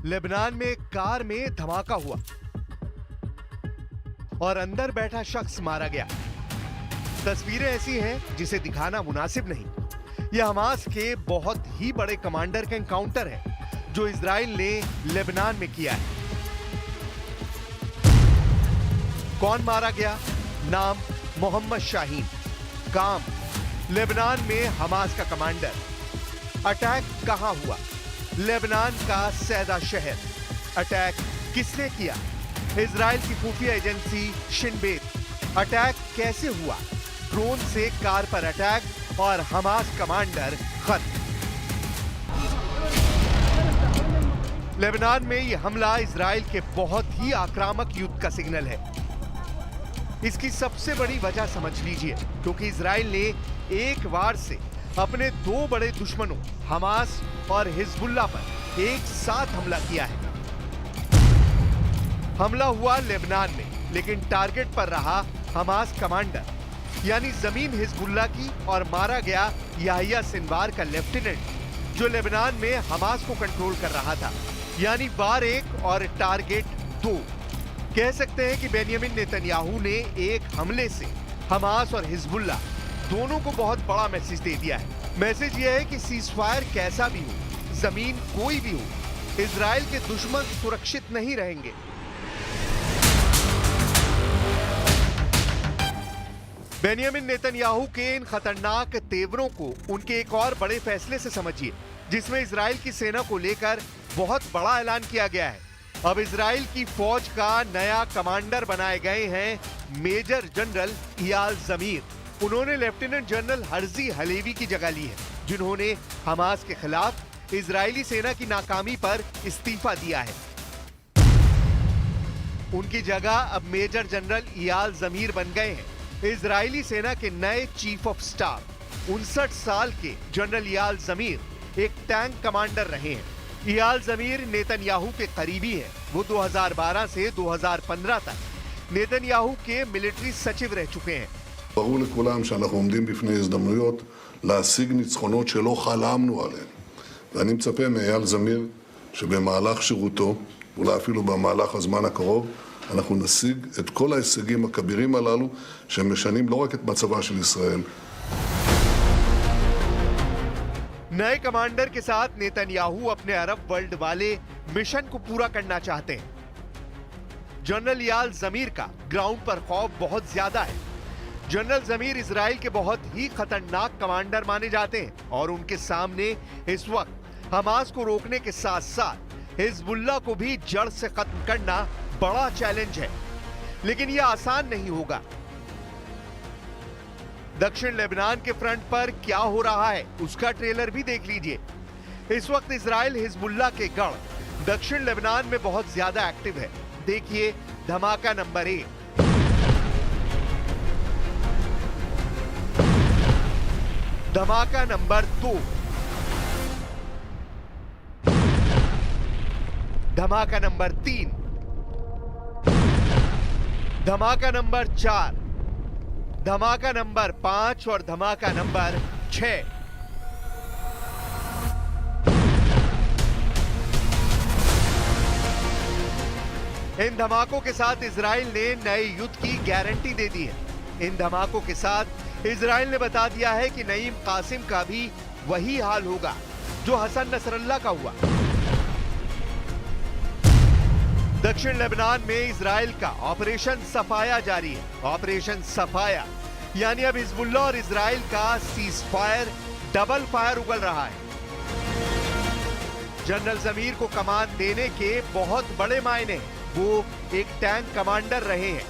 Lebanon में एक car में धमाका हुआ और अंदर बैठा शख्स मारा गया। तस्वीरें ऐसी हैं जिसे दिखाना मुनासिब नहीं। यह हमास के बहुत ही बड़े कमांडर का एनकाउंटर है जो इजराइल ने लेबनान में किया है। कौन मारा गया? नाम मोहम्मद शाहीन, काम लेबनान में हमास का कमांडर। अटैक कहां हुआ? लेबनान का सैदा शहर। अटैक किसने किया? इजराइल की खुफिया एजेंसी शिन बेत। अटैक कैसे हुआ? ड्रोन से कार पर अटैक और हमास कमांडर खत्म। लेबनान में यह हमला इजराइल के बहुत ही आक्रामक युद्ध का सिग्नल है। इसकी सबसे बड़ी वजह समझ लीजिए, क्योंकि इजराइल ने एक बार से अपने दो बड़े दुश्मनों हमास और हिजबुल्लाह पर एक साथ हमला किया है। हमला हुआ लेबनान में, लेकिन टारगेट पर रहा हमास कमांडर, यानी जमीन हिजबुल्लाह की, और मारा गया याहिया सिनवार का लेफ्टिनेंट जो लेबनान में हमास को कंट्रोल कर रहा था। यानी वार एक और टारगेट दो। कह सकते हैं कि बेंयामिन नेतन्याहू ने एक हमले से हमास और हिजबुल्लाह दोनों को बहुत बड़ा मैसेज दे दिया है। मैसेज यह है कि सीजफायर कैसा भी हो, जमीन कोई भी हो, इजराइल के दुश्मन सुरक्षित नहीं रहेंगे। बेंयामिन नेतन्याहू के इन खतरनाक तेवरों को उनके एक और बड़े फैसले से समझिए, जिसमें इजराइल की सेना को लेकर बहुत बड़ा ऐलान किया गया है। अब इजराइल की फौज का नया कमांडर बनाए गए हैं मेजर जनरल इयाल जमीर। उन्होंने लेफ्टिनेंट जनरल हर्जी हलेवी की जगह ली है, जिन्होंने हमास के खिलाफ इजरायली सेना की नाकामी पर इस्तीफा दिया है। उनकी जगह अब मेजर जनरल इयाल जमीर बन गए हैं इजरायली सेना के नए चीफ ऑफ स्टाफ। 59 साल के जनरल इयाल जमीर एक टैंक कमांडर रहे हैं। इयाल जमीर नेतन्याहू के करीबी है। वो 2012 से 2015 तक नेतन्याहू के मिलिट्री सचिव रह चुके हैं। ברור לכולם שאנחנו עומדים בפני הזדמנויות להשיג ניצחונות שלא חלמנו עליהן. ואני מצפה מאייל זמיר שבמהלך שירותו, אולי אפילו במהלך הזמן הקרוב, אנחנו נשיג את כל ההישגים הכבירים הללו שמשנים לא רק את מצבה של ישראל. नए कमांडर के साथ नेतन्याहू अपने अरब वर्ल्ड वाले मिशन को पूरा करना चाहते हैं। जनरल इयाल जमीर का ग्राउंड पर खौफ बहुत ज्यादा है। जनरल जमीर इजराइल के बहुत ही खतरनाक कमांडर माने जाते हैं और उनके सामने इस वक्त हमास को रोकने के साथ साथ हिजबुल्लाह को भी जड़ से खत्म करना बड़ा चैलेंज है, लेकिन यह आसान नहीं होगा। दक्षिण लेबनान के फ्रंट पर क्या हो रहा है उसका ट्रेलर भी देख लीजिए। इस वक्त इजराइल हिजबुल्लाह के गढ़ दक्षिण लेबनान में बहुत ज्यादा एक्टिव है। देखिए धमाका नंबर 1, धमाका नंबर 2, धमाका नंबर 3, धमाका नंबर 4, धमाका नंबर 5 और धमाका नंबर 6। इन धमाकों के साथ इजराइल ने नए युद्ध की गारंटी दे दी है। इन धमाकों के साथ इजराइल ने बता दिया है कि नईम कासिम का भी वही हाल होगा जो हसन नसरल्लाह का हुआ। दक्षिण लेबनान में इजराइल का ऑपरेशन सफाया जारी है। ऑपरेशन सफाया यानी अब हिजबुल्लाह और इजराइल का सीज फायर, डबल फायर उगल रहा है। जनरल जमीर को कमान देने के बहुत बड़े मायने हैं। वो एक टैंक कमांडर रहे हैं।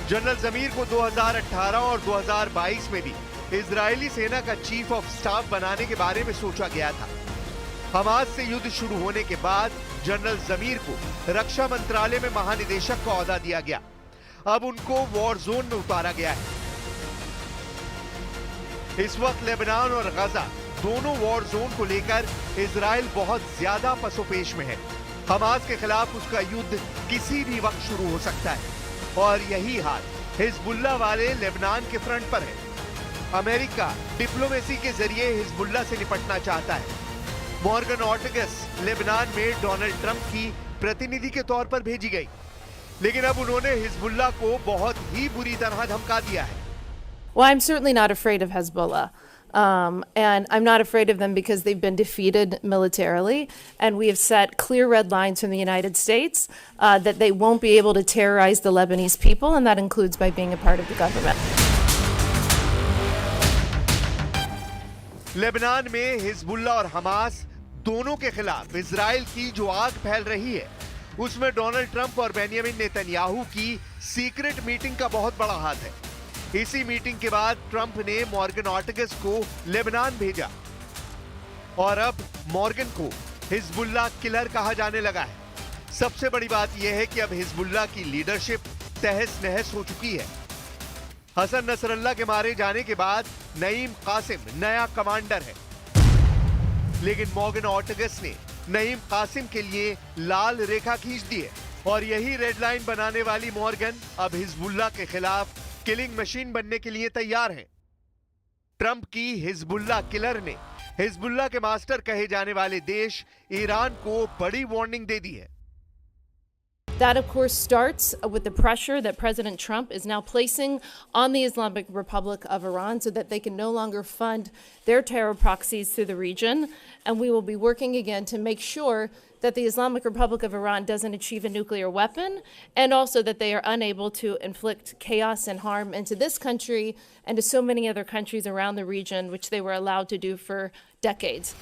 जनरल जमीर को 2018 और 2022 में भी इजरायली सेना का चीफ ऑफ स्टाफ बनाने के बारे में सोचा गया था। हमास से युद्ध शुरू होने के बाद जनरल जमीर को रक्षा मंत्रालय में महानिदेशक का ओहदा दिया गया। अब उनको वॉर जोन में उतारा गया है। इस वक्त लेबनान और गजा दोनों वॉर जोन को लेकर इजराइल बहुत ज्यादा पसोपेश में है। हमास के खिलाफ उसका युद्ध किसी भी वक्त शुरू हो सकता है और यही हाल हिजबुल्लाह वाले लेबनान के फ्रंट पर है। अमेरिका डिप्लोमेसी के जरिए हिजबुल्लाह से निपटना चाहता है। मॉर्गन ऑर्टेगस लेबनान में डोनाल्ड ट्रंप की प्रतिनिधि के तौर पर भेजी गई, लेकिन अब उन्होंने हिजबुल्लाह को बहुत ही बुरी तरह धमका दिया है। Well, I'm certainly not afraid of Hezbollah. And I'm not afraid of them because they've been defeated militarily. And we have set clear red lines from the United States that they won't be able to terrorize the Lebanese people, and that includes by being a part of the government. Lebanon में Hezbollah और Hamas दोनों के खिलाफ Israel की जो आग फैल रही है, उसमें डोनाल्ड ट्रंप और बेंयामिन नेतन्याहू की सीक्रेट मीटिंग का बहुत बड़ा हाथ है। इसी मीटिंग के बाद ट्रंप ने मॉर्गन ऑर्टेगस को लेबनान भेजा और अब मॉर्गन को हिजबुल्लाह किलर कहा जाने लगा है। सबसे बड़ी बात यह है कि अब हिजबुल्लाह की लीडरशिप तहस नहस हो चुकी है। हसन नसरल्लाह के मारे जाने के बाद नईम कासिम नया कमांडर है, लेकिन मॉर्गन ऑर्टेगस ने नईम कासिम के लिए लाल रेखा खींच दी है और यही रेड लाइन बनाने वाली मॉर्गन अब हिजबुल्लाह के खिलाफ किलिंग मशीन बनने के लिए तैयार है। ट्रंप की हिजबुल्लाह किलर ने हिजबुल्लाह के मास्टर कहे जाने वाले देश ईरान को बड़ी वार्निंग दे दी है। That, of course, starts with the pressure that President Trump is now placing on the Islamic Republic of Iran so that they can no longer fund their terror proxies through the region. And we will be working again to make sure that the Islamic Republic of Iran doesn't achieve a nuclear weapon, and also that they are unable to inflict chaos and harm into this country and to so many other countries around the region, which they were allowed to do for decades.